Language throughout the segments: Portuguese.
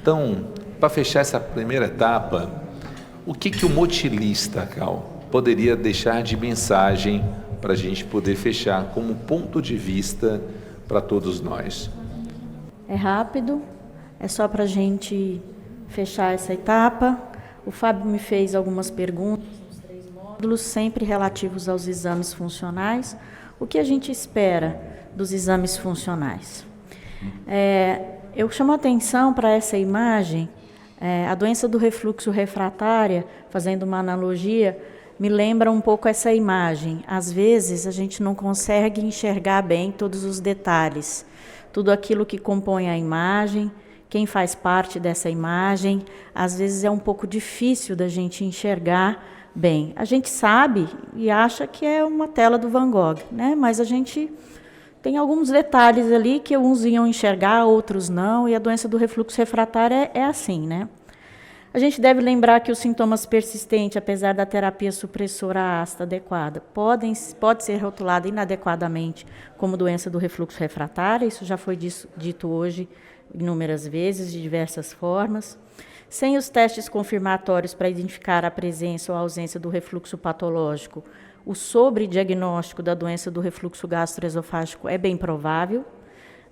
Então, para fechar essa primeira etapa, o que o motilista, Cal, poderia deixar de mensagem para a gente poder fechar como ponto de vista para todos nós? É rápido, é só para a gente fechar essa etapa. O Fábio me fez algumas perguntas nos 3 módulos, sempre relativos aos exames funcionais. O que a gente espera dos exames funcionais? Eu chamo a atenção para essa imagem, a doença do refluxo refratária, fazendo uma analogia, me lembra um pouco essa imagem. Às vezes, a gente não consegue enxergar bem todos os detalhes, tudo aquilo que compõe a imagem, quem faz parte dessa imagem, às vezes é um pouco difícil da gente enxergar bem. A gente sabe e acha que é uma tela do Van Gogh, né? Mas a gente tem alguns detalhes ali que uns iam enxergar, outros não, e a doença do refluxo refratário é assim, né? A gente deve lembrar que os sintomas persistentes, apesar da terapia supressora ácida adequada, pode ser rotulada inadequadamente como doença do refluxo refratário, isso já foi dito hoje inúmeras vezes, de diversas formas. Sem os testes confirmatórios para identificar a presença ou a ausência do refluxo patológico, o sobrediagnóstico da doença do refluxo gastroesofágico é bem provável,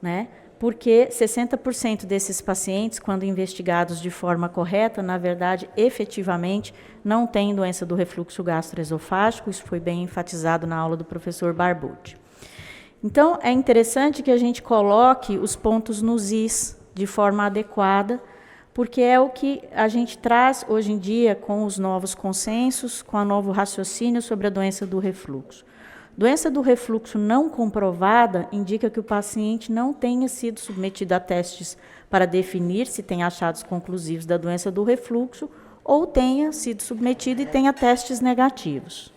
né? Porque 60% desses pacientes, quando investigados de forma correta, na verdade, efetivamente, não têm doença do refluxo gastroesofágico, isso foi bem enfatizado na aula do professor Barbucci. Então, é interessante que a gente coloque os pontos nos is de forma adequada, porque é o que a gente traz hoje em dia com os novos consensos, com o novo raciocínio sobre a doença do refluxo. Doença do refluxo não comprovada indica que o paciente não tenha sido submetido a testes para definir se tem achados conclusivos da doença do refluxo ou tenha sido submetido e tenha testes negativos.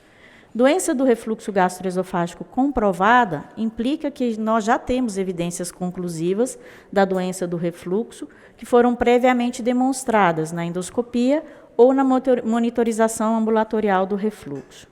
Doença do refluxo gastroesofágico comprovada implica que nós já temos evidências conclusivas da doença do refluxo que foram previamente demonstradas na endoscopia ou na monitorização ambulatorial do refluxo.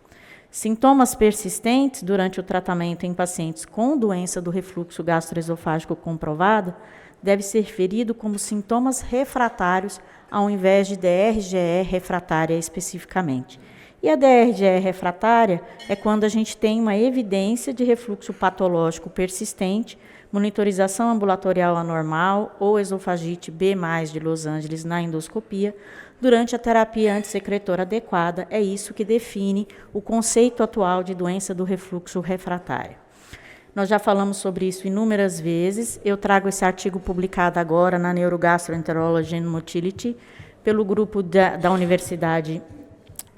Sintomas persistentes durante o tratamento em pacientes com doença do refluxo gastroesofágico comprovada deve ser ferido como sintomas refratários ao invés de DRGE refratária especificamente. E a DRGE refratária é quando a gente tem uma evidência de refluxo patológico persistente, monitorização ambulatorial anormal ou esofagite B+ de Los Angeles na endoscopia, durante a terapia antissecretora adequada. É isso que define o conceito atual de doença do refluxo refratário. Nós já falamos sobre isso inúmeras vezes. Eu trago esse artigo publicado agora na Neurogastroenterology and Motility, pelo grupo da Universidade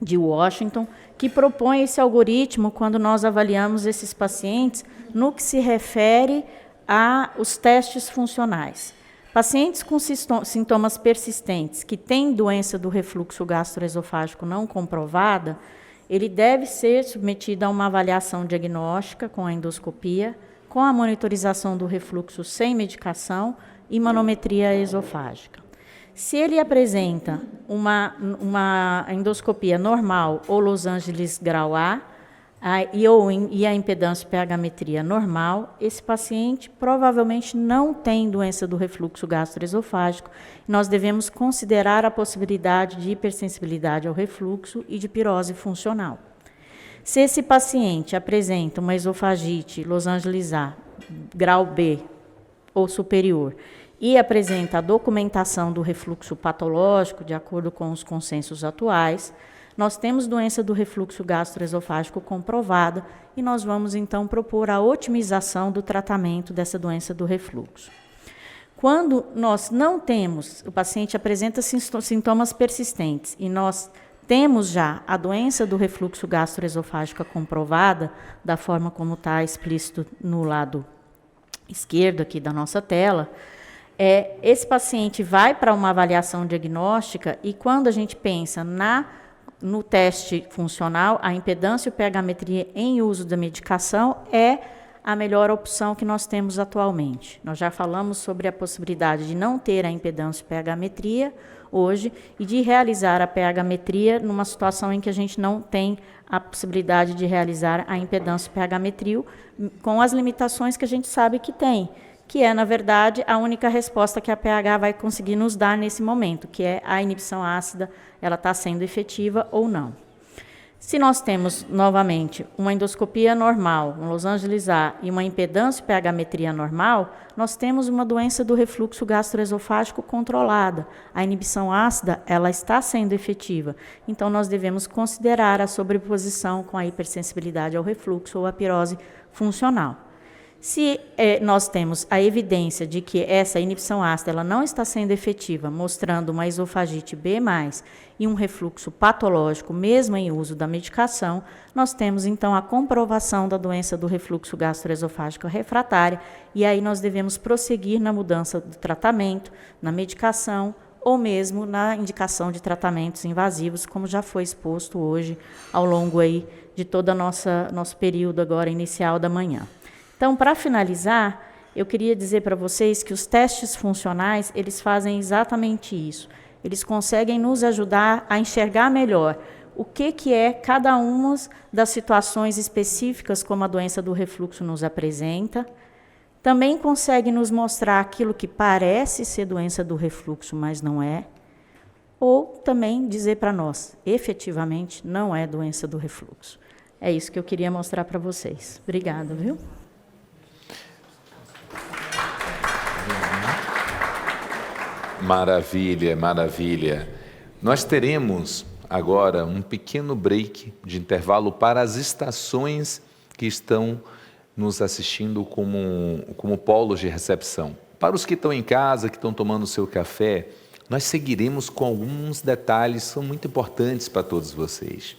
de Washington, que propõe esse algoritmo quando nós avaliamos esses pacientes no que se refere aos testes funcionais. Pacientes com sintomas persistentes que têm doença do refluxo gastroesofágico não comprovada, ele deve ser submetido a uma avaliação diagnóstica com a endoscopia, com a monitorização do refluxo sem medicação e manometria esofágica. Se ele apresenta uma endoscopia normal ou Los Angeles grau A, e a impedância pH-metria normal, esse paciente provavelmente não tem doença do refluxo gastroesofágico. Nós devemos considerar a possibilidade de hipersensibilidade ao refluxo e de pirose funcional. Se esse paciente apresenta uma esofagite Los Angeles A, grau B ou superior, e apresenta a documentação do refluxo patológico, de acordo com os consensos atuais, nós temos doença do refluxo gastroesofágico comprovada e nós vamos, então, propor a otimização do tratamento dessa doença do refluxo. Quando nós não temos, o paciente apresenta sintomas persistentes e nós temos já a doença do refluxo gastroesofágico comprovada, da forma como está explícito no lado esquerdo aqui da nossa tela, esse paciente vai para uma avaliação diagnóstica e quando a gente pensa no teste funcional, a impedância e o pH-metria em uso da medicação é a melhor opção que nós temos atualmente. Nós já falamos sobre a possibilidade de não ter a impedância e pH-metria hoje e de realizar a pH-metria numa situação em que a gente não tem a possibilidade de realizar a impedância e pH-metria com as limitações que a gente sabe que tem, que é, na verdade, a única resposta que a pH vai conseguir nos dar nesse momento, que é a inibição ácida, ela está sendo efetiva ou não. Se nós temos, novamente, uma endoscopia normal, um losange A e uma impedância pH-metria normal, nós temos uma doença do refluxo gastroesofágico controlada. A inibição ácida, ela está sendo efetiva. Então, nós devemos considerar a sobreposição com a hipersensibilidade ao refluxo ou a pirose funcional. Se nós temos a evidência de que essa inibição ácida ela não está sendo efetiva, mostrando uma esofagite B+, e um refluxo patológico, mesmo em uso da medicação, nós temos então a comprovação da doença do refluxo gastroesofágico refratária, e aí nós devemos prosseguir na mudança do tratamento, na medicação, ou mesmo na indicação de tratamentos invasivos, como já foi exposto hoje ao longo aí de todo o nosso período agora inicial da manhã. Então, para finalizar, eu queria dizer para vocês que os testes funcionais, eles fazem exatamente isso. Eles conseguem nos ajudar a enxergar melhor o que é cada uma das situações específicas como a doença do refluxo nos apresenta. Também consegue nos mostrar aquilo que parece ser doença do refluxo, mas não é. Ou também dizer para nós, efetivamente, não é doença do refluxo. É isso que eu queria mostrar para vocês. Obrigada, viu? Maravilha, maravilha. Nós teremos agora um pequeno break de intervalo para as estações que estão nos assistindo como polos de recepção. Para os que estão em casa, que estão tomando o seu café, nós seguiremos com alguns detalhes que são muito importantes para todos vocês.